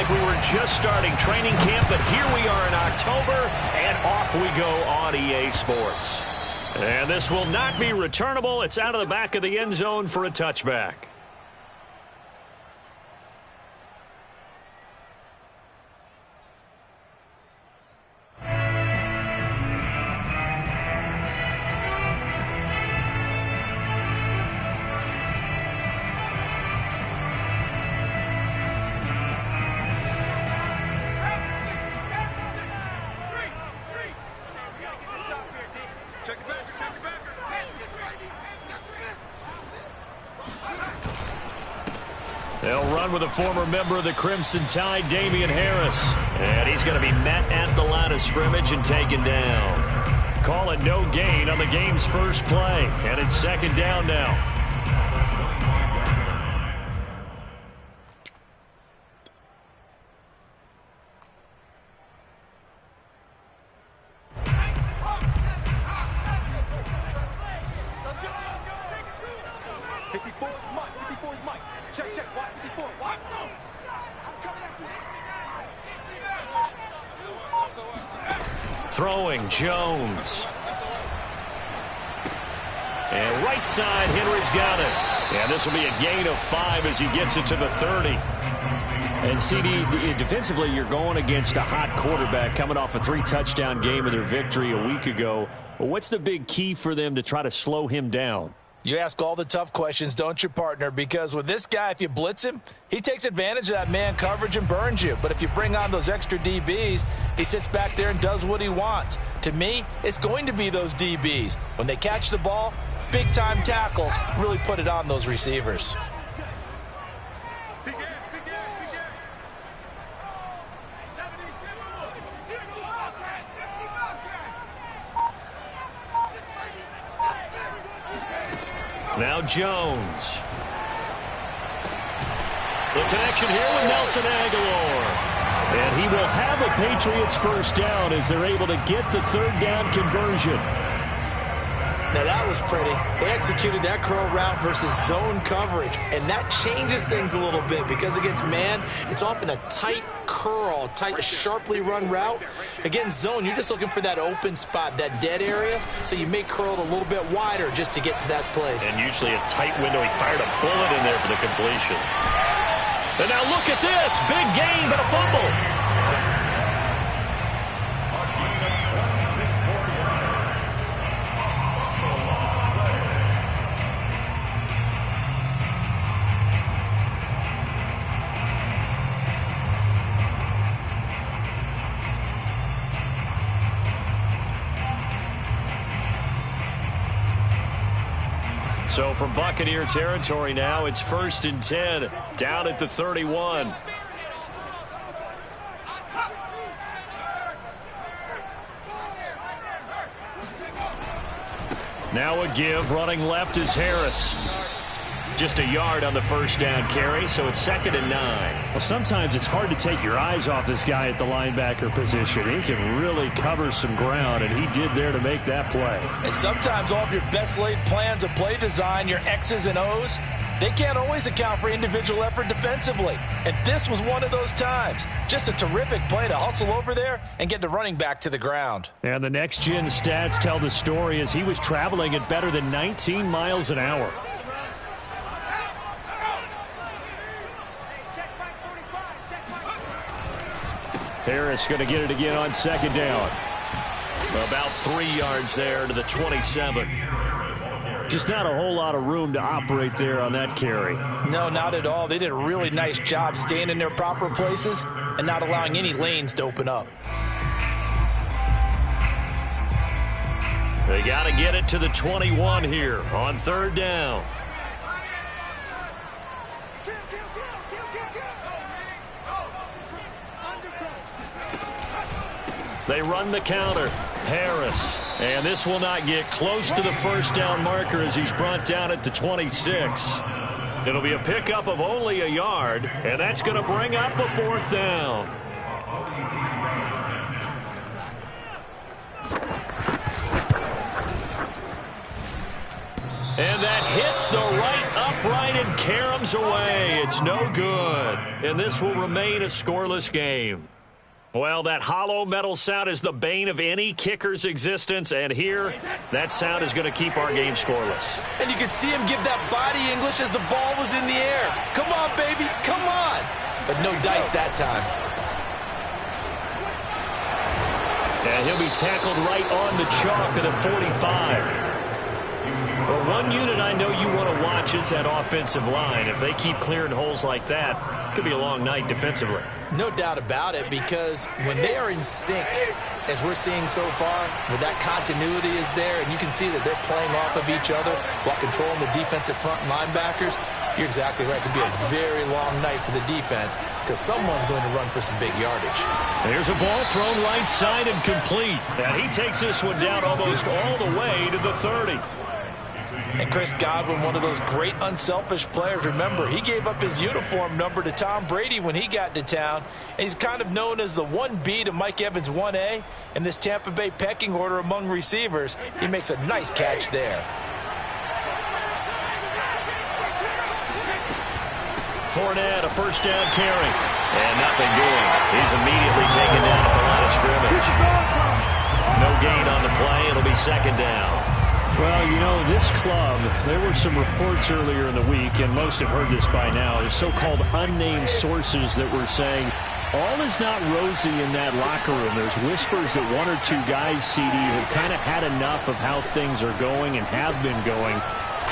like we were just starting training camp, but here we are in October, and off we go on EA Sports. And this will not be returnable. It's out of the back of the end zone for a touchback. They'll run with a former member of the Crimson Tide, Damian Harris. And he's going to be met at the line of scrimmage and taken down. Call it no gain on the game's first play. And it's second down now. Throwing Jones. And right side, Henry's got it. And this will be a gain of 5 as he gets it to the 30. And CD, defensively, you're going against a hot quarterback coming off a 3-touchdown game in their victory a week ago. Well, what's the big key for them to try to slow him down? You ask all the tough questions, don't you, partner? Because with this guy, if you blitz him, he takes advantage of that man coverage and burns you. But if you bring on those extra DBs, he sits back there and does what he wants. To me, it's going to be those DBs. When they catch the ball, big-time tackles really put it on those receivers. Now Jones. The connection here with Nfgl. And he will have a Patriots first down as they're able to get the third down conversion. Now that was pretty. They executed that curl route versus zone coverage, and that changes things a little bit because against man, it's often a tight curl, tight, sharply run route. Against zone, you're just looking for that open spot, that dead area, so you may curl it a little bit wider just to get to that place. And usually a tight window. He fired a bullet in there for the completion. And now look at this. Big gain, but a fumble. So from Buccaneer territory now, it's 1st and 10, down at the 31. Now a give, running left is Harris. Just a yard on the first down carry, so it's 2nd and 9. Well, sometimes it's hard to take your eyes off this guy at the linebacker position. He can really cover some ground, and he did there to make that play. And sometimes all of your best laid plans of play design, your X's and O's, they can't always account for individual effort defensively. And this was one of those times. Just a terrific play to hustle over there and get the running back to the ground. And the next-gen stats tell the story as he was traveling at better than 19 miles an hour. Harris going to get it again on 2nd down. About 3 yards there to the 27. Just not a whole lot of room to operate there on that carry. No, not at all. They did a really nice job staying in their proper places and not allowing any lanes to open up. They got to get it to the 21 here on 3rd down. They run the counter. Harris. And this will not get close to the first down marker as he's brought down at the 26. It'll be a pickup of only a yard, and that's going to bring up a 4th down. And that hits the right upright in Karam's fires away. It's no good. And this will remain a scoreless game. Well, that hollow metal sound is the bane of any kicker's existence, and here, that sound is going to keep our game scoreless. And you could see him give that body English as the ball was in the air. Come on, baby, come on. But no dice that time. And he'll be tackled right on the chalk of the 45. Well, one unit I know you want to watch is that offensive line. If they keep clearing holes like that, it could be a long night defensively. No doubt about it, because when they are in sync, as we're seeing so far, where that continuity is there, and you can see that they're playing off of each other while controlling the defensive front linebackers, you're exactly right. It could be a very long night for the defense because someone's going to run for some big yardage. There's a ball thrown right side and complete. And he takes this one down almost all the way to the 30. And Chris Godwin, one of those great unselfish players. Remember, he gave up his uniform number to Tom Brady when he got to town. And he's kind of known as the 1B to Mike Evans 1A in this Tampa Bay pecking order among receivers. He makes a nice catch there. Fournette, a first down carry. And nothing doing. He's immediately taken down at the line of scrimmage. No gain on the play. It'll be second down. Well, you know, this club, there were some reports earlier in the week, and most have heard this by now, the so-called unnamed sources that were saying all is not rosy in that locker room. There's whispers that one or two guys, CD, have kind of had enough of how things are going and have been going.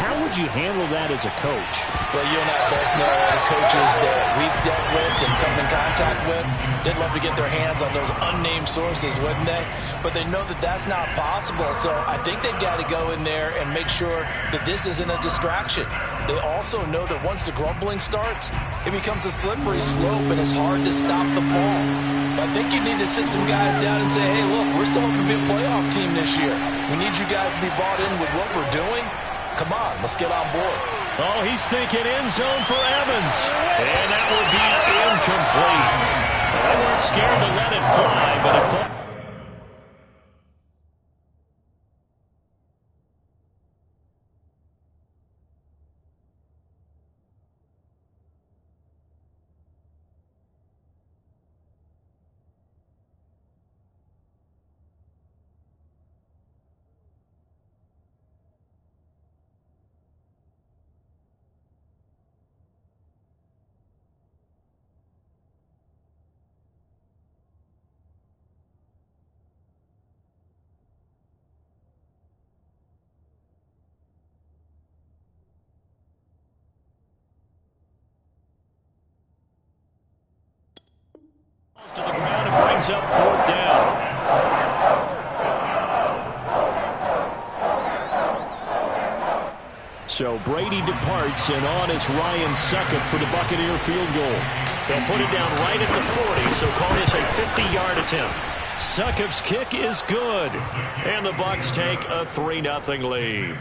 How would you handle that as a coach? Well, you and I both know all the coaches that we've dealt with and come in contact with. They'd love to get their hands on those unnamed sources, wouldn't they? But they know that that's not possible, so I think they've got to go in there and make sure that this isn't a distraction. They also know that once the grumbling starts, it becomes a slippery slope and it's hard to stop the fall. But I think you need to sit some guys down and say, hey, look, we're still hoping to be a playoff team this year. We need you guys to be bought in with what we're doing. Come on, let's get on board. Oh, he's thinking end zone for Evans. And that will be incomplete. They weren't scared to let it fly, but it fell. To the ground and brings up fourth down. So Brady departs, and on it's Ryan Succop for the Buccaneer field goal. They'll put it down right at the 40, so call this a 50-yard attempt. Succop's kick is good, and the Bucs take a 3-0 lead.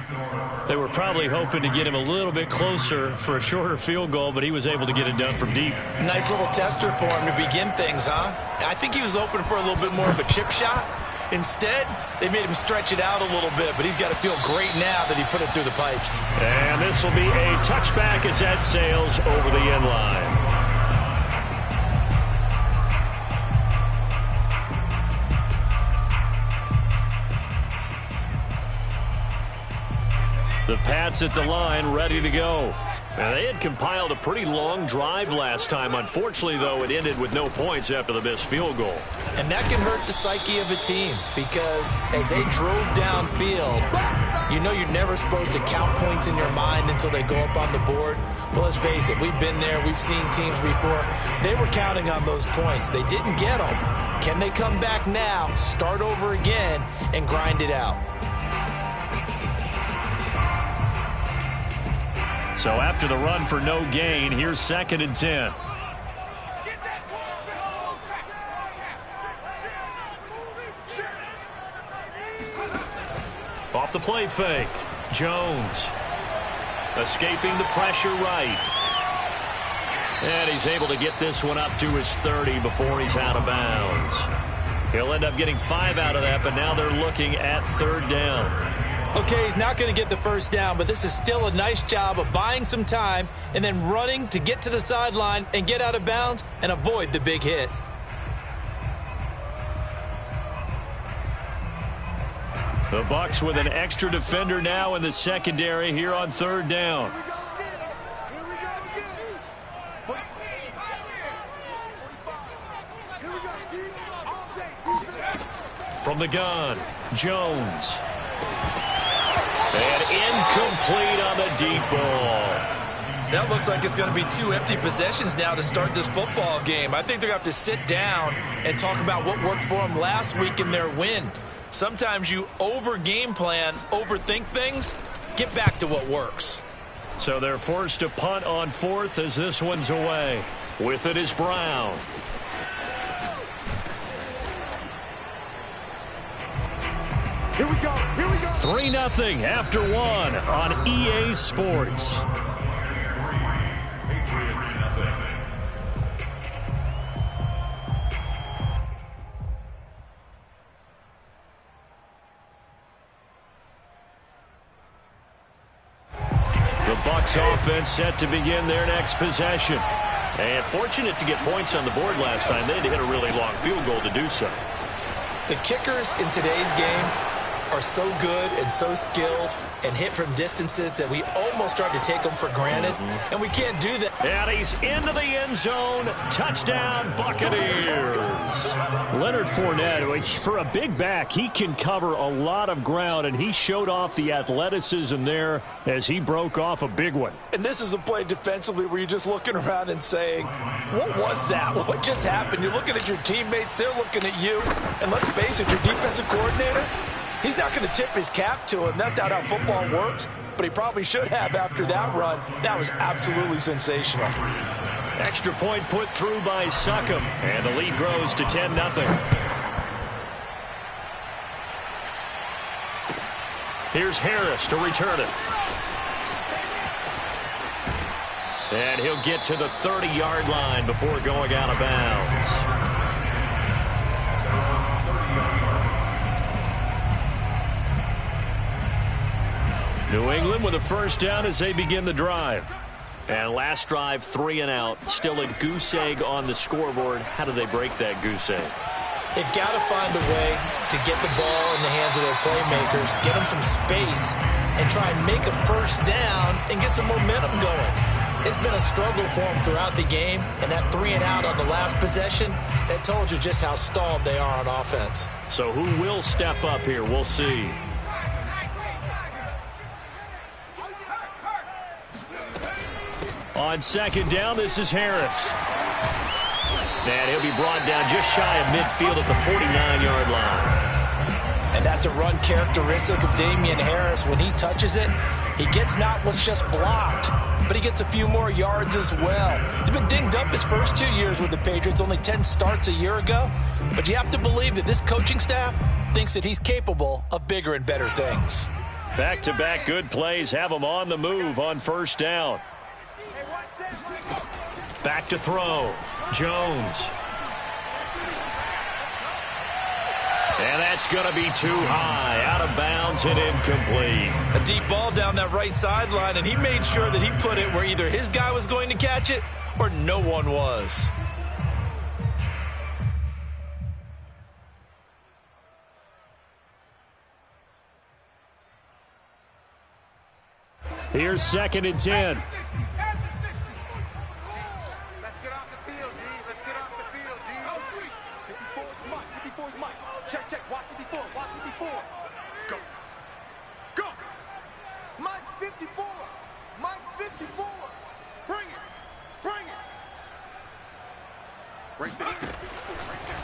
They were probably hoping to get him a little bit closer for a shorter field goal, but he was able to get it done from deep. Nice little tester for him to begin things, huh? I think he was open for a little bit more of a chip shot. Instead, they made him stretch it out a little bit, but he's got to feel great now that he put it through the pipes. And this will be a touchback as that sails over the end line. The Pats at the line, ready to go. Now, they had compiled a pretty long drive last time. Unfortunately, though, it ended with no points after the missed field goal. And that can hurt the psyche of a team because as they drove downfield, you know you're never supposed to count points in your mind until they go up on the board. But let's face it, we've been there. We've seen teams before. They were counting on those points. They didn't get them. Can they come back now, start over again, and grind it out? So after the run for no gain, here's 2nd and 10. Off the play fake. Jones escaping the pressure right. And he's able to get this one up to his 30 before he's out of bounds. He'll end up getting 5 out of that, but now they're looking at 3rd down. Okay, he's not going to get the first down, but this is still a nice job of buying some time and then running to get to the sideline and get out of bounds and avoid the big hit. The Bucs with an extra defender now in the secondary here on third down. From the gun, Jones. And incomplete on the deep ball. That looks like it's going to be 2 empty possessions now to start this football game. I think they're going to have to sit down and talk about what worked for them last week in their win. Sometimes you over-game plan, overthink things. Get back to what works. So they're forced to punt on fourth as this one's away. With it is Brown. Here we go. 3-0 after one on EA Sports. The Bucs offense set to begin their next possession. And fortunate to get points on the board last time. They had to hit a really long field goal to do so. The kickers in today's game are so good and so skilled and hit from distances that we almost start to take them for granted, and we can't do that. And he's into the end zone. Touchdown, Buccaneers. Leonard Fournette, for a big back, he can cover a lot of ground, and he showed off the athleticism there as he broke off a big one. And this is a play defensively where you're just looking around and saying, what was that? What just happened? You're looking at your teammates. They're looking at you. And let's face it, your defensive coordinator, he's not going to tip his cap to him. That's not how football works, but he probably should have after that run. That was absolutely sensational. Extra point put through by Succop, and the lead grows to 10-0. Here's Harris to return it. And he'll get to the 30-yard line before going out of bounds. New England with a first down as they begin the drive. And last drive, 3 and out. Still a goose egg on the scoreboard. How do they break that goose egg? They've got to find a way to get the ball in the hands of their playmakers, get them some space, and try and make a first down and get some momentum going. It's been a struggle for them throughout the game, and that 3 and out on the last possession, that told you just how stalled they are on offense. So who will step up here? We'll see. On second down, this is Harris. And he'll be brought down just shy of midfield at the 49-yard line. And that's a run characteristic of Damian Harris. When he touches it, he gets not what's just blocked, but he gets a few more yards as well. He's been dinged up his first 2 years with the Patriots, only 10 starts a year ago. But you have to believe that this coaching staff thinks that he's capable of bigger and better things. Back-to-back good plays have him on the move on first down. Back to throw. Jones. And that's going to be too high. Out of bounds and incomplete. A deep ball down that right sideline, and he made sure that he put it where either his guy was going to catch it or no one was. Here's 2nd and 10.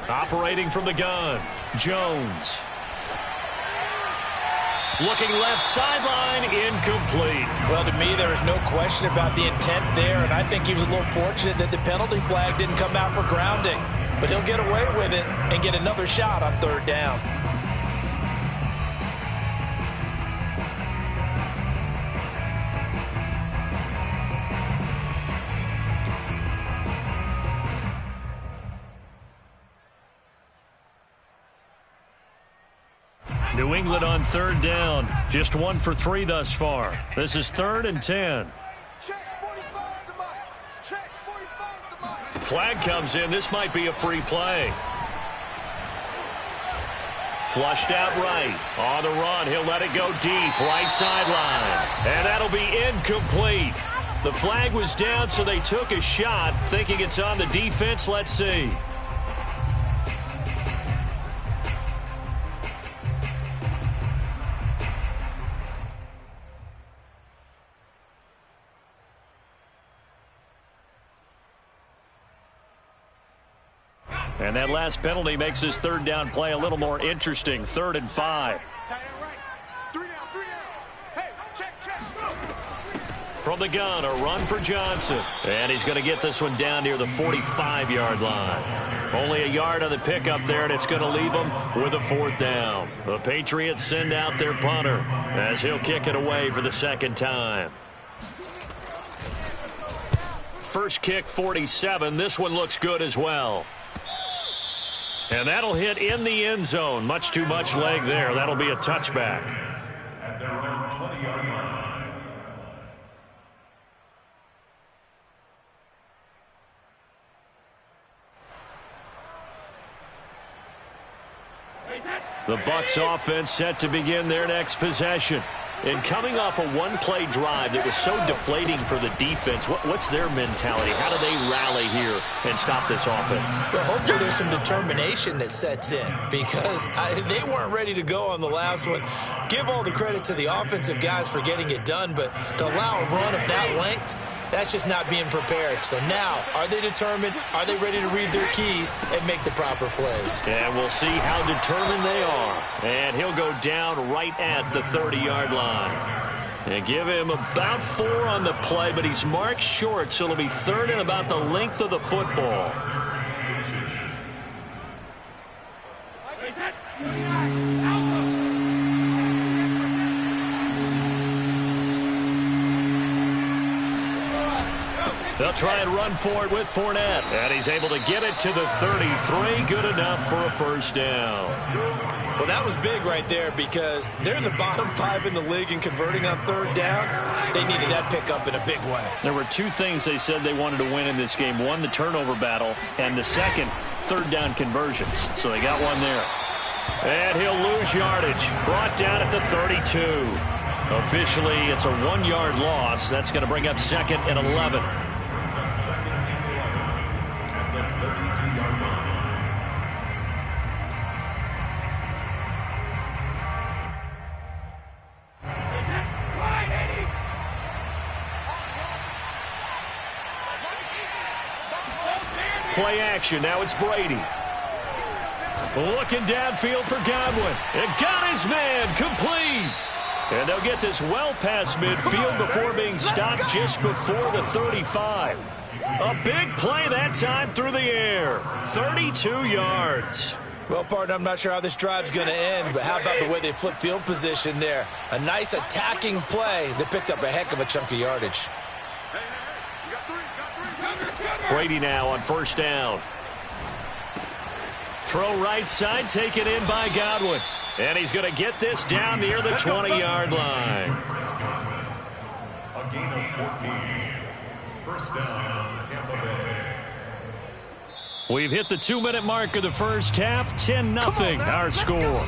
Operating from the gun, Jones. Looking left sideline, incomplete. Well, to me, there is no question about the intent there, and I think he was a little fortunate that the penalty flag didn't come out for grounding. But he'll get away with it and get another shot on third down. New England on third down. Just 1 for 3 thus far. This is 3rd and 10. Flag comes in. This might be a free play. Flushed out right. On the run. He'll let it go deep. Right sideline. And that'll be incomplete. The flag was down, so they took a shot, thinking it's on the defense. Let's see. And that last penalty makes this third down play a little more interesting. 3rd and 5. From the gun, a run for Johnson. And he's going to get this one down near the 45-yard line. Only a yard on the pickup there, and it's going to leave him with a 4th down. The Patriots send out their punter as he'll kick it away for the 2nd time. First kick, 47. This one looks good as well. And that'll hit in the end zone. Much too much leg there. That'll be a touchback. At their own 20-yard line. The Bucs offense set to begin their next possession. And coming off a one-play drive that was so deflating for the defense, what's their mentality? How do they rally here and stop this offense? Well, hopefully there's some determination that sets in because they weren't ready to go on the last one. Give all the credit to the offensive guys for getting it done, but to allow a run of that length, that's just not being prepared. So now, are they determined? Are they ready to read their keys and make the proper plays? And we'll see how determined they are. And he'll go down right at the 30-yard line. And give him about 4 on the play, but he's marked short, so it'll be 3rd and about the length of the football. They'll try and run for it with Fournette. And he's able to get it to the 33. Good enough for a 1st down. Well, that was big right there because they're in the bottom 5 in the league in converting on 3rd down. They needed that pickup in a big way. There were 2 things they said they wanted to win in this game. One, the turnover battle, and the second, 3rd down conversions. So they got one there. And he'll lose yardage. Brought down at the 32. Officially, it's a 1-yard loss. That's going to bring up 2nd and 11. Play action. Now it's Brady. Looking downfield for Godwin. And got his man complete. And they'll get this well past midfield before being stopped just before the 35. A big play that time through the air. 32 yards. Well, partner, I'm not sure how this drive's going to end, but how about the way they flip field position there? A nice attacking play that picked up a heck of a chunk of yardage. Brady now on 1st down. Throw right side, taken in by Godwin. And he's going to get this down near the 20-yard line. A gain of 14. 1st down, Tampa Bay. We've hit the 2-minute mark of the first half. 10-0 our score.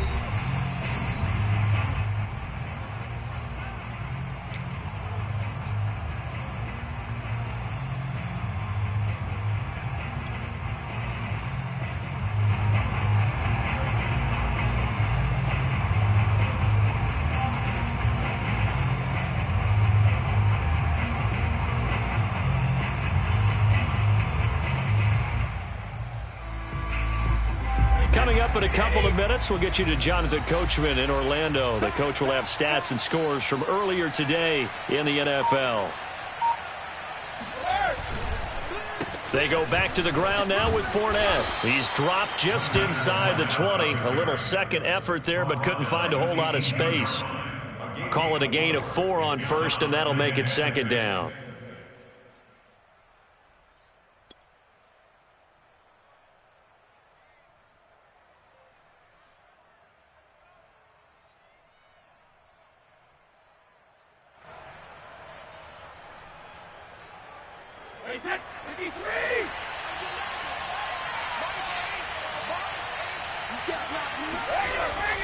Coming up in a couple of minutes, we'll get you to Jonathan Coachman in Orlando. The coach will have stats and scores from earlier today in the NFL. They go back to the ground now with Fournette. He's dropped just inside the 20. A little second effort there, but couldn't find a whole lot of space. Call it a gain of 4 on 1st, and that'll make it 2nd down.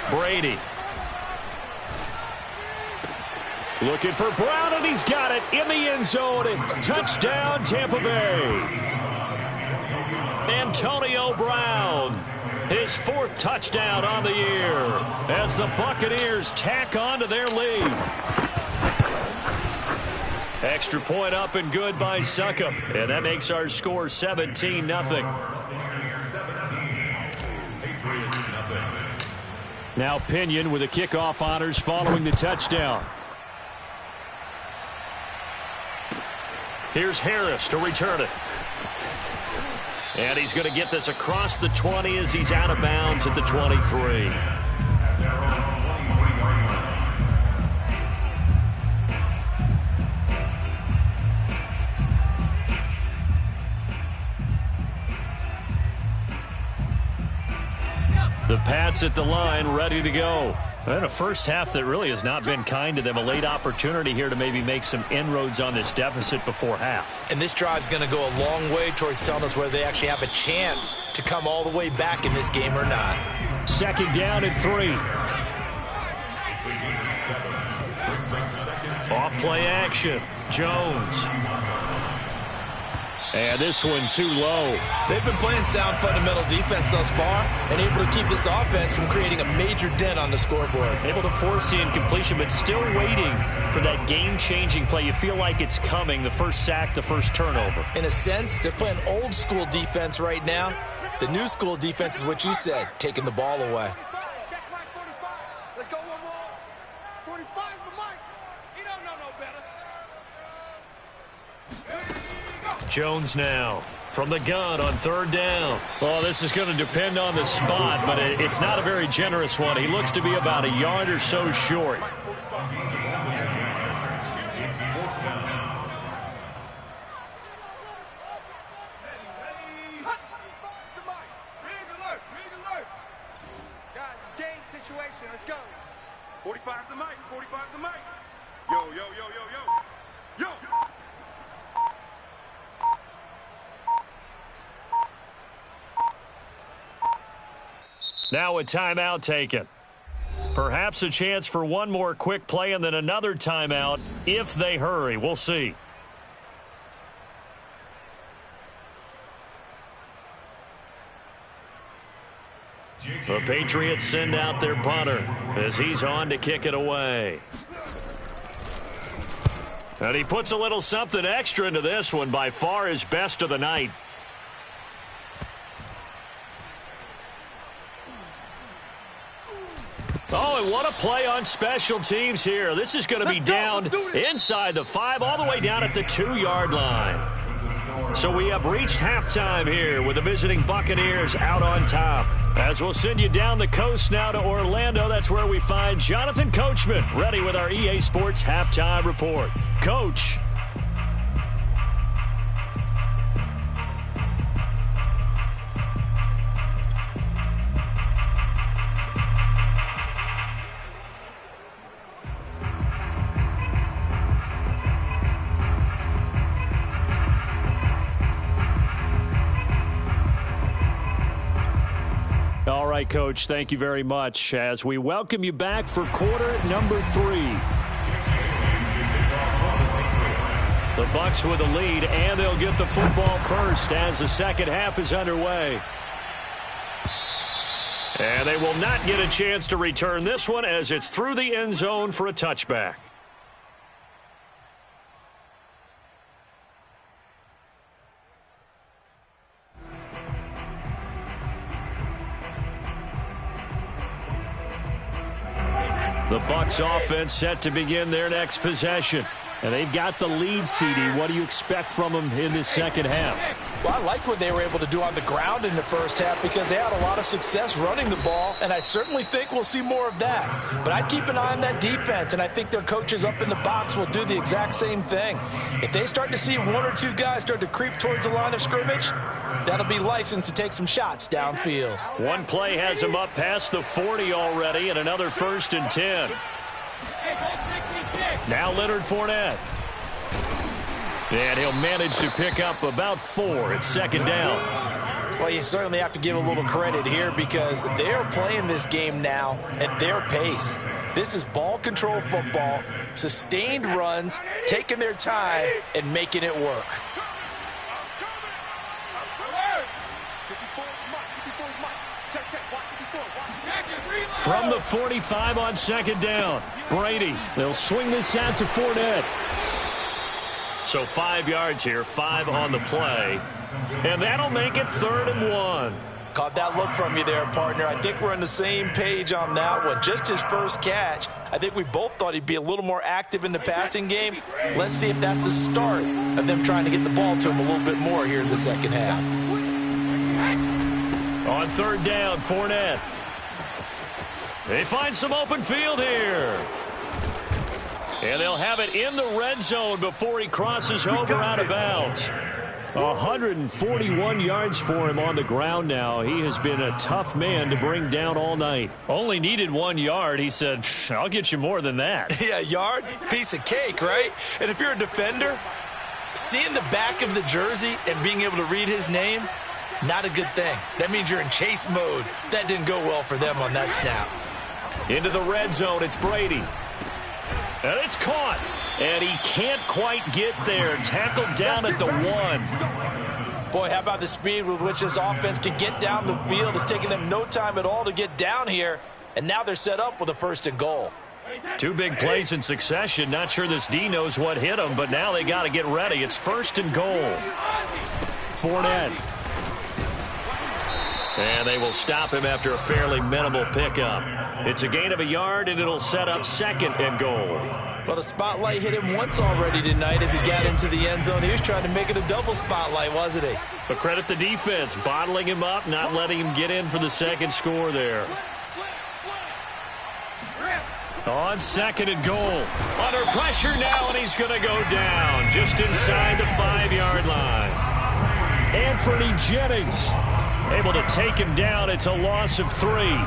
Brady. Looking for Brown, and he's got it in the end zone. Touchdown, Tampa Bay. Antonio Brown, his 4th touchdown on the year as the Buccaneers tack on to their lead. Extra point up and good by Succop, and that makes our score 17-0. Now Pinion with the kickoff honors following the touchdown. Here's Harris to return it. And he's going to get this across the 20 as he's out of bounds at the 23. The Pats at the line, ready to go. And a first half that really has not been kind to them. A late opportunity here to maybe make some inroads on this deficit before half. And this drive's going to go a long way towards telling us whether they actually have a chance to come all the way back in this game or not. 2nd down and 3. Off play action. Jones. And this one too low. They've been playing sound fundamental defense thus far and able to keep this offense from creating a major dent on the scoreboard. Able to force the incompletion, but still waiting for that game-changing play. You feel like it's coming, the first sack, the first turnover. In a sense, they're playing old-school defense right now. The new school defense is what you said, taking the ball away. Check right 45. Let's go one more. 45's the mic. He don't know no better. Jones now from the gun on 3rd down. Well, this is going to depend on the spot, but it's not a very generous one. He looks to be about a yard or so short. Guys, it's game situation. Let's go. 45's the mic. 45's the mic. Yo, yo, yo, yo, yo. Yo. Now a timeout taken. Perhaps a chance for one more quick play and then another timeout if they hurry. We'll see. The Patriots send out their punter as he's on to kick it away. And he puts a little something extra into this one, by far his best of the night. Oh, and what a play on special teams here. This is going to be down inside the 5, all the way down at the 2-yard line. So we have reached halftime here with the visiting Buccaneers out on top. As we'll send you down the coast now to Orlando, that's where we find Jonathan Coachman ready with our EA Sports Halftime Report. Coach. All right, Coach, thank you very much as we welcome you back for quarter number 3. The Bucs with the lead, and they'll get the football first as the second half is underway. And they will not get a chance to return this one as it's through the end zone for a touchback. The Bucs offense set to begin their next possession. And they've got the lead, CD. What do you expect from them in this second half? Well, I like what they were able to do on the ground in the first half because they had a lot of success running the ball, and I certainly think we'll see more of that. But I'd keep an eye on that defense, and I think their coaches up in the box will do the exact same thing. If they start to see 1 or 2 guys start to creep towards the line of scrimmage, that'll be licensed to take some shots downfield. One play has them up past the 40 already, and another 1st and 10. Now Leonard Fournette. And he'll manage to pick up about 4 at second down. Well, you certainly have to give a little credit here because they're playing this game now at their pace. This is ball control football, sustained runs, taking their time and making it work. From the 45 on second down, Brady. They'll swing this out to Fournette. So 5 yards here, 5 on the play. And that'll make it 3rd and 1. Caught that look from you there, partner. I think we're on the same page on that one. Just his first catch. I think we both thought he'd be a little more active in the passing game. Let's see if that's the start of them trying to get the ball to him a little bit more here in the second half. On 3rd down, Fournette. They find some open field here. And they'll have it in the red zone before he crosses over out of bounds. 141 yards for him on the ground now. He has been a tough man to bring down all night. Only needed 1 yard. He said, I'll get you more than that. Yeah, yard, piece of cake, right? And if you're a defender, seeing the back of the jersey and being able to read his name, not a good thing. That means you're in chase mode. That didn't go well for them on that snap. Into the red zone, it's Brady. And it's caught. And he can't quite get there. Tackled down at the 1. Boy, how about the speed with which this offense can get down the field? It's taken them no time at all to get down here. And now they're set up with a 1st and goal. 2 big plays in succession. Not sure this D knows what hit him, but now they got to get ready. It's 1st and goal. Fournette. And they will stop him after a fairly minimal pickup. It's a gain of a yard, and it'll set up 2nd and goal. Well, the spotlight hit him once already tonight as he got into the end zone. He was trying to make it a double spotlight, wasn't he? But credit the defense, bottling him up, not letting him get in for the 2nd score there. On 2nd and goal. Under pressure now, and he's going to go down just inside the 5-yard line. Anthony Jennings able to take him down. It's a loss of 3.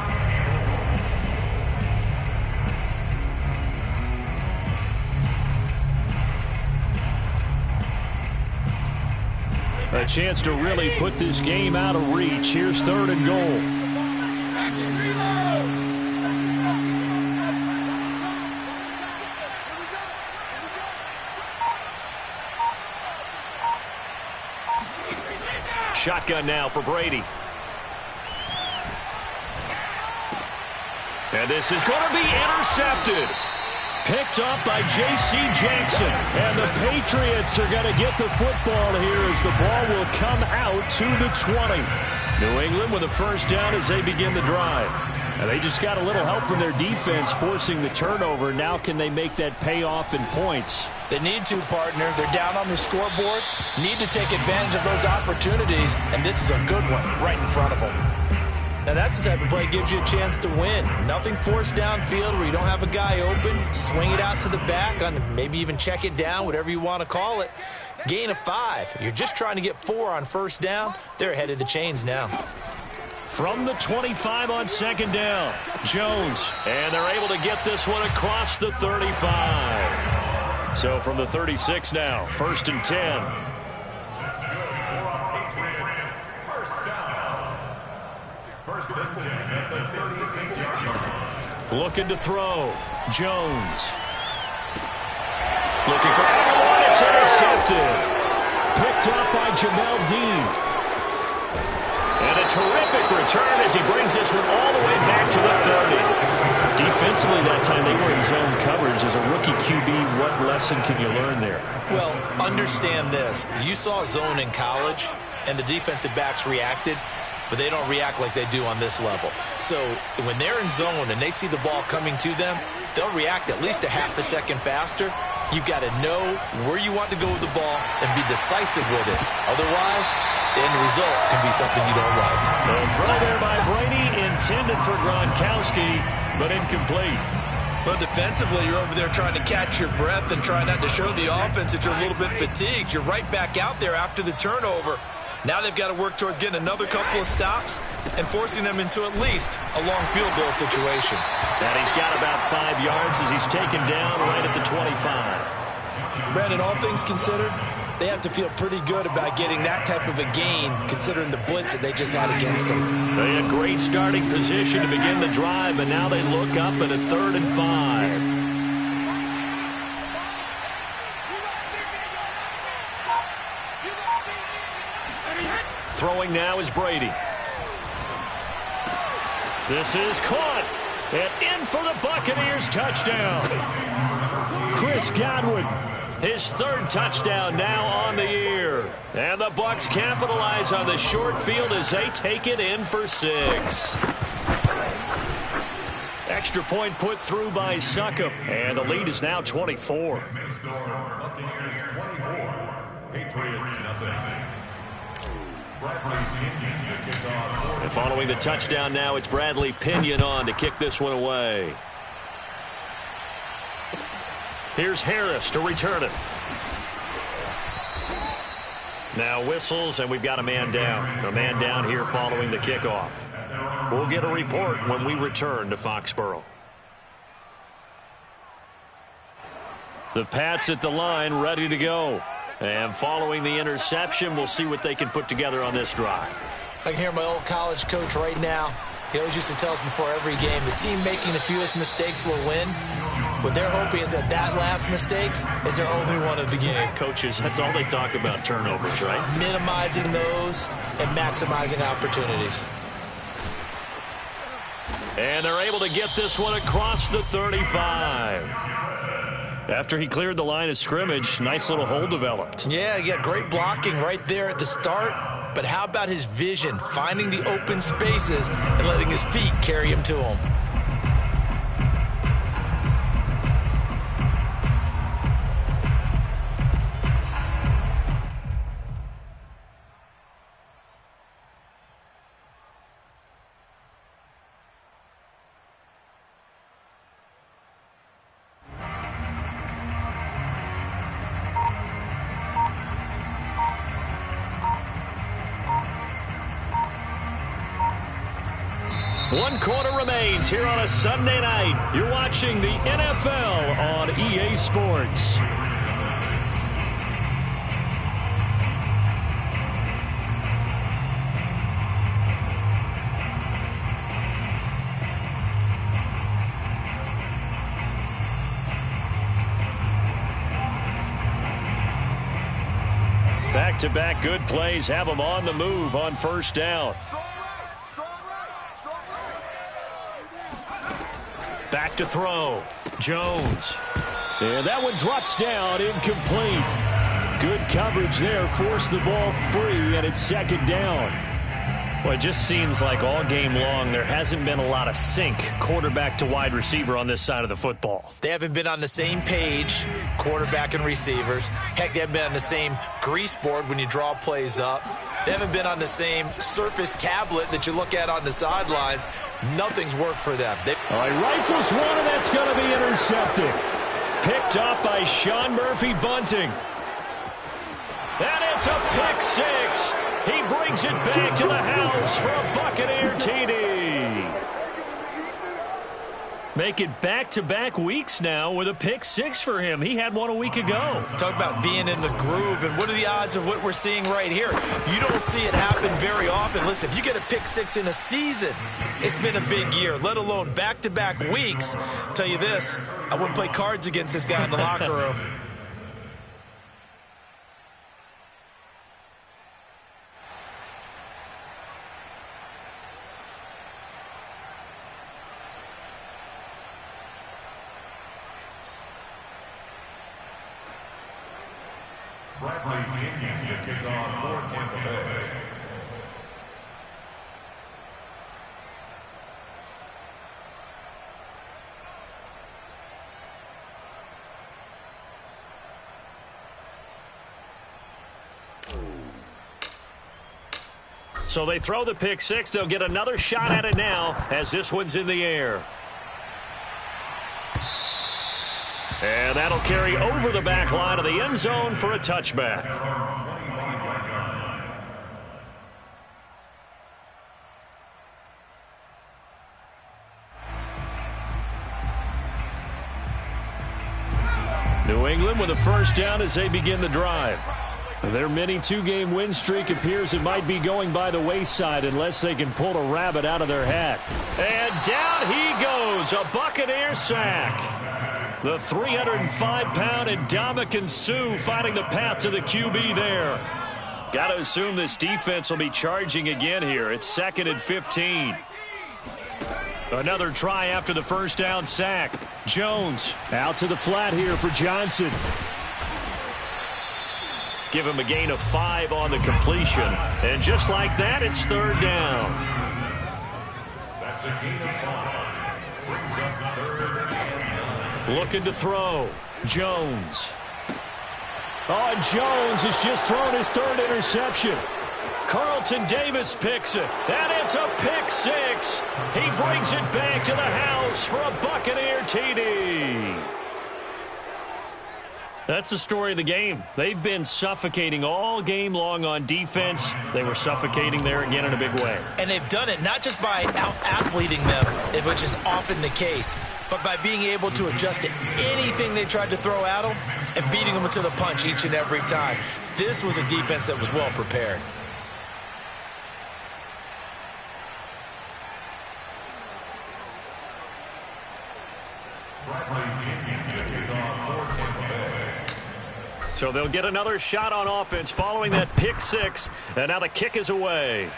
A chance to really put this game out of reach. Here's 3rd and goal. Shotgun now for Brady. And this is going to be intercepted. Picked up by J.C. Jackson. And the Patriots are going to get the football here as the ball will come out to the 20. New England with a 1st down as they begin the drive. And they just got a little help from their defense forcing the turnover. Now can they make that pay off in points? They need to, partner. They're down on the scoreboard. Need to take advantage of those opportunities, and this is a good one right in front of them. Now, that's the type of play that gives you a chance to win. Nothing forced downfield where you don't have a guy open. Swing it out to the back, maybe even check it down, whatever you want to call it. Gain of 5. You're just trying to get 4 on 1st down. They're ahead of the chains now. From the 25 on 2nd down, Jones. And they're able to get this one across the 35. So from the 36 now, 1st and 10. Looking to throw. Jones. Looking for everyone. It's intercepted. Picked up by Jamel Dean. And a terrific return as he brings this one all the way back to the 30. Defensively that time they were in zone coverage. As a rookie QB, what lesson can you learn there? Well, understand this. You saw zone in college, and the defensive backs reacted, but they don't react like they do on this level. So when they're in zone and they see the ball coming to them, they'll react at least a half a second faster. You've got to know where you want to go with the ball and be decisive with it. Otherwise, the end result can be something you don't like. The throw there by Brady, intended for Gronkowski, but incomplete. But defensively, you're over there trying to catch your breath and try not to show the offense that you're a little bit fatigued. You're right back out there after the turnover. Now they've got to work towards getting another couple of stops and forcing them into at least a long field goal situation. And he's got about 5 yards as he's taken down right at the 25. Brandon, all things considered, They have to feel pretty good about getting that type of a gain, considering the blitz that they just had against them. They had a great starting position to begin the drive, but now they look up at a 3rd and 5. Throwing now is Brady. This is caught. And in for the Buccaneers touchdown. Chris Godwin, his 3rd touchdown now on the year. And the Bucs capitalize on the short field as they take it in for 6. Extra point put through by Succop. And the lead is now 24. Buccaneers 24. Patriots nothing. And following the touchdown now, it's Bradley Pinion on to kick this one away. Here's Harris to return it. Now whistles, and we've got a man down. A man down here following the kickoff. We'll get a report when we return to Foxborough. The Pats at the line, ready to go. And following the interception, we'll see what they can put together on this drive. I can hear my old college coach right now. He always used to tell us before every game, the team making the fewest mistakes will win. What they're hoping is that last mistake is their only one of the game. Coaches, that's all they talk about, turnovers, right? Minimizing those and maximizing opportunities. And they're able to get this one across the 35. After he cleared the line of scrimmage, nice little hole developed. Yeah, great blocking right there at the start. But how about his vision, finding the open spaces and letting his feet carry him to him? One quarter remains here on a Sunday night. You're watching the NFL on EA Sports. Back-to-back good plays have them on the move on 1st down. Back to throw. Jones. And that one drops down, incomplete. Good coverage there, forced the ball free, and it's 2nd down. Well, it just seems like all game long there hasn't been a lot of sync quarterback to wide receiver on this side of the football. They haven't been on the same page, quarterback and receivers. Heck, they haven't been on the same grease board when you draw plays up. They haven't been on the same Surface tablet that you look at on the sidelines. Nothing's worked for them. All right, rifles one, and that's going to be intercepted. Picked up by Sean Murphy Bunting. And it's a pick 6. He brings it back to the house for a Buccaneer TD. Make it back-to-back weeks now with a pick 6 for him. He had one a week ago. Talk about being in the groove, and what are the odds of what we're seeing right here? You don't see it happen very often. Listen, if you get a pick 6 in a season, it's been a big year, let alone back-to-back weeks. I'll tell you this, I wouldn't play cards against this guy in the locker room. Bradley Pinion to kick off for Tampa Bay. So they throw the pick 6. They'll get another shot at it now as this one's in the air. And that'll carry over the back line of the end zone for a touchback. New England with a 1st down as they begin the drive. Their mini two-game win streak appears it might be going by the wayside unless they can pull a rabbit out of their hat. And down he goes, a Buccaneer sack. The 305-pound Ndamukong Suh finding the path to the QB there. Got to assume this defense will be charging again here. It's 2nd and 15. Another try after the first down sack. Jones out to the flat here for Johnson. Give him a gain of 5 on the completion. And just like that, it's 3rd down. That's a gain of 5. Brings up 3rd down. Looking to throw. Jones. Oh, and Jones has just thrown his 3rd interception. Carlton Davis picks it. And it's a pick 6. He brings it back to the house for a Buccaneer TD. That's the story of the game. They've been suffocating all game long on defense. They were suffocating there again in a big way. And they've done it not just by out-athleting them, which is often the case, but by being able to adjust to anything they tried to throw at them and beating them to the punch each and every time. This was a defense that was well prepared. So they'll get another shot on offense following that pick 6, and now the kick is away.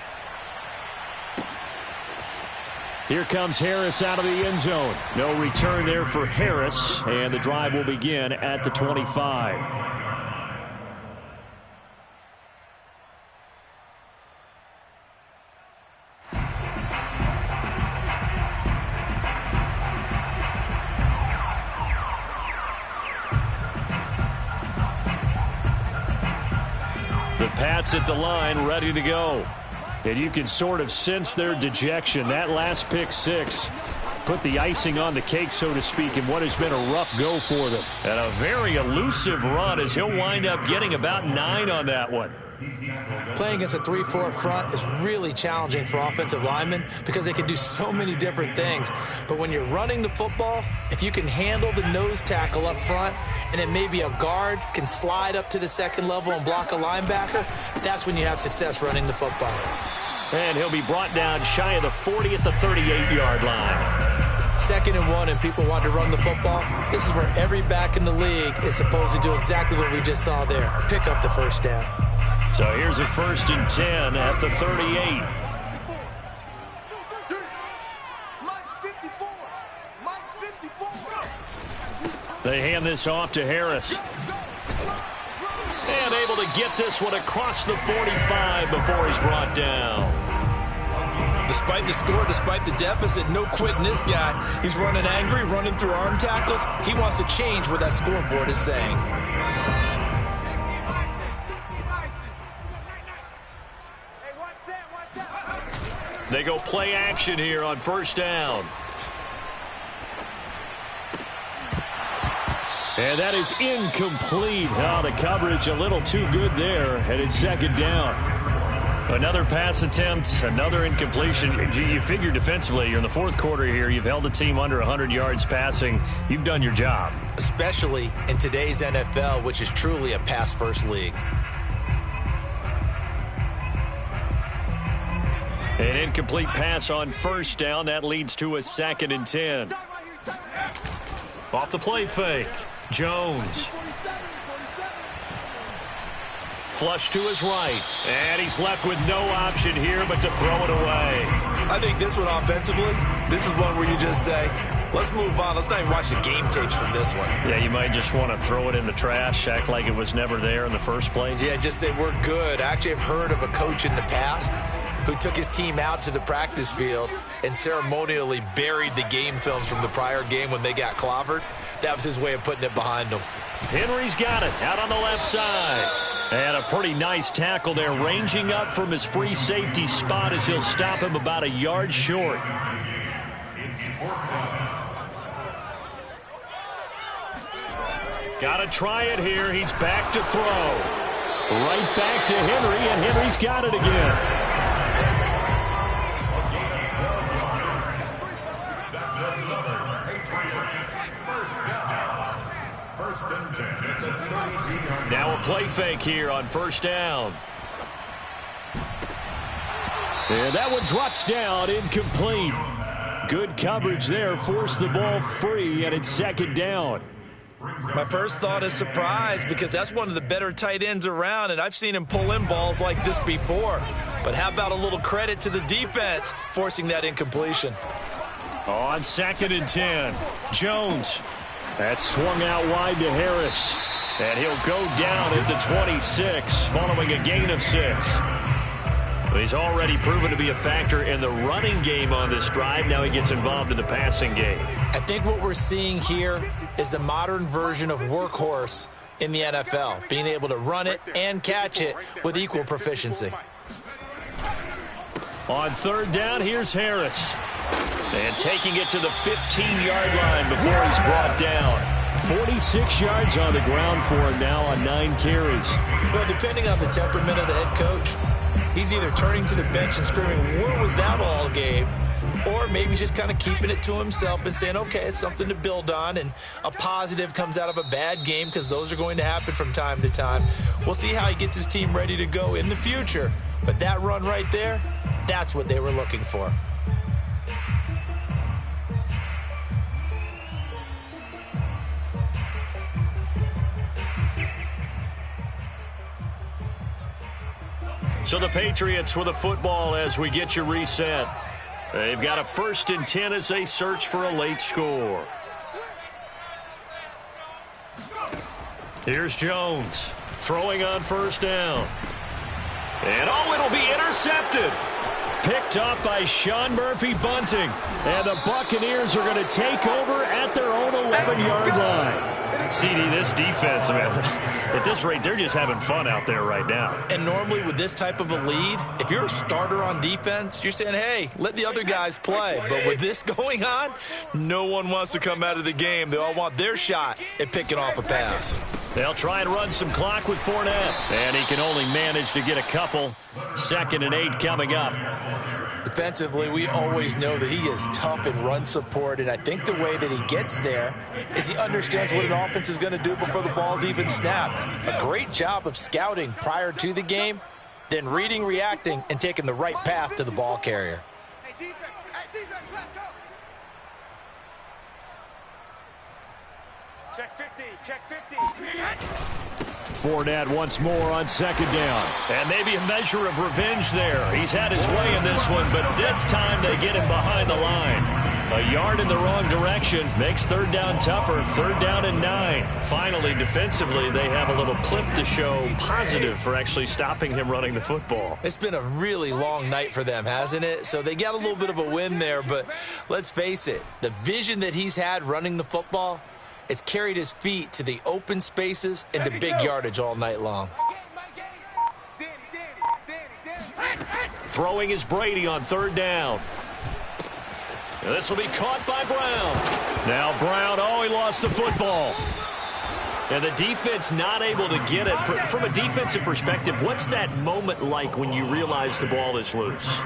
Here comes Harris out of the end zone. No return there for Harris, and the drive will begin at the 25. Pats at the line, ready to go. And you can sort of sense their dejection. That last pick 6 put the icing on the cake, so to speak, in what has been a rough go for them. And a very elusive run as he'll wind up getting about 9 on that one. Playing against a 3-4 front is really challenging for offensive linemen because they can do so many different things. But when you're running the football, if you can handle the nose tackle up front, and then maybe a guard can slide up to the second level and block a linebacker, that's when you have success running the football. And he'll be brought down shy of the 40 at the 38-yard line. 2nd and 1 and people want to run the football. This is where every back in the league is supposed to do exactly what we just saw there. Pick up the first down. So here's a 1st and 10 at the 38. They hand this off to Harris. And able to get this one across the 45 before he's brought down. Despite the score, despite the deficit, no quitting this guy. He's running angry, running through arm tackles. He wants to change what that scoreboard is saying. They go play action here on 1st down. And that is incomplete. Oh, the coverage a little too good there, and it's 2nd down. Another pass attempt, another incompletion. You figure defensively, you're in the 4th quarter here. You've held the team under 100 yards passing. You've done your job. Especially in today's NFL, which is truly a pass-first league. An incomplete pass on 1st down. That leads to a 2nd and 10. Off the play fake. Jones. Flush to his right. And he's left with no option here but to throw it away. I think this one offensively, this is one where you just say, let's move on. Let's not even watch the game tapes from this one. Yeah, you might just want to throw it in the trash, act like it was never there in the first place. Yeah, just say we're good. I actually have heard of a coach in the past who took his team out to the practice field and ceremonially buried the game films from the prior game when they got clobbered. That was his way of putting it behind them. Henry's got it out on the left side. And a pretty nice tackle there, ranging up from his free safety spot as he'll stop him about a yard short. Got to try it here. He's back to throw. Right back to Henry, and Henry's got it again. First and 10 at the 32-yard. Now a play fake here on first down. And that one drops down, incomplete. Good coverage there, forced the ball free, and it's second down. My first thought is surprise, because that's one of the better tight ends around, and I've seen him pull in balls like this before. But how about a little credit to the defense forcing that incompletion? On second and 10, Jones. That's swung out wide to Harris. And he'll go down at the 26, following a gain of 6. He's already proven to be a factor in the running game on this drive. Now he gets involved in the passing game. I think what we're seeing here is the modern version of workhorse in the NFL, being able to run it and catch it with equal proficiency. On third down, here's Harris. And taking it to the 15-yard line before he's brought down. 46 yards on the ground for him now on 9 carries. Well, depending on the temperament of the head coach, he's either turning to the bench and screaming, "Where was that all game?" Or maybe he's just kind of keeping it to himself and saying, okay, it's something to build on, and a positive comes out of a bad game, because those are going to happen from time to time. We'll see how he gets his team ready to go in the future. But that run right there, that's what they were looking for. So the Patriots with the football as we get you reset. They've got a first and 10 as they search for a late score. Here's Jones throwing on first down. And it'll be intercepted. Picked up by Sean Murphy-Bunting. And the Buccaneers are going to take over at their own 11-yard line. CD, this defense, man, at this rate, they're just having fun out there right now. And normally with this type of a lead, if you're a starter on defense, you're saying, hey, let the other guys play. But with this going on, no one wants to come out of the game. They all want their shot at picking off a pass. They'll try and run some clock with Fournette. And he can only manage to get a couple. 2nd and 8 coming up. Defensively, we always know that he is tough in run support, and I think the way that he gets there is he understands what an offense is going to do before the ball's even snapped. A great job of scouting prior to the game, then reading, reacting, and taking the right path to the ball carrier. Hey, defense, let's go. Check 50, check 50. Fournette once more on second down. And maybe a measure of revenge there. He's had his way in this one, but this time they get him behind the line. A yard in the wrong direction makes third down tougher. 3rd down and 9. Finally, defensively, they have a little clip to show positive for actually stopping him running the football. It's been a really long night for them, hasn't it? So they got a little bit of a win there, but let's face it, the vision that he's had running the football has carried his feet to the open spaces and to big yardage all night long. Throwing is Brady on 3rd down. And this will be caught by Brown. Now Brown, he lost the football. And the defense not able to get it. From a defensive perspective, what's that moment like when you realize the ball is loose?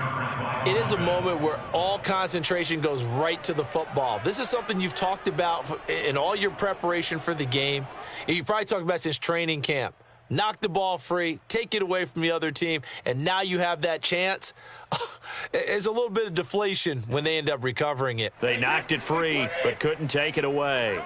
It is a moment where all concentration goes right to the football. This is something you've talked about in all your preparation for the game. You've probably talked about since training camp. Knock the ball free, take it away from the other team, and now you have that chance. There's a little bit of deflation when they end up recovering it. They knocked it free, but couldn't take it away.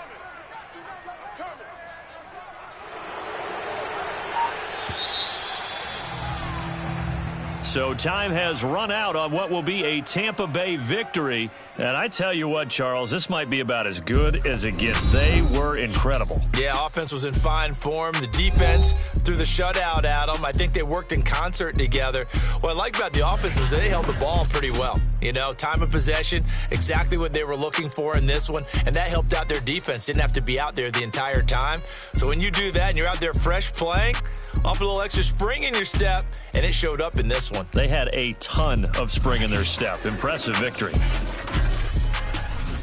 So time has run out on what will be a Tampa Bay victory. And I tell you what, Charles, this might be about as good as it gets. They were incredible. Yeah, offense was in fine form. The defense threw the shutout at them. I think they worked in concert together. What I like about the offense is they held the ball pretty well. You know, time of possession, exactly what they were looking for in this one. And that helped out their defense. Didn't have to be out there the entire time. So when you do that and you're out there fresh playing, off a little extra spring in your step, and it showed up in this one. They had a ton of spring in their step. Impressive victory.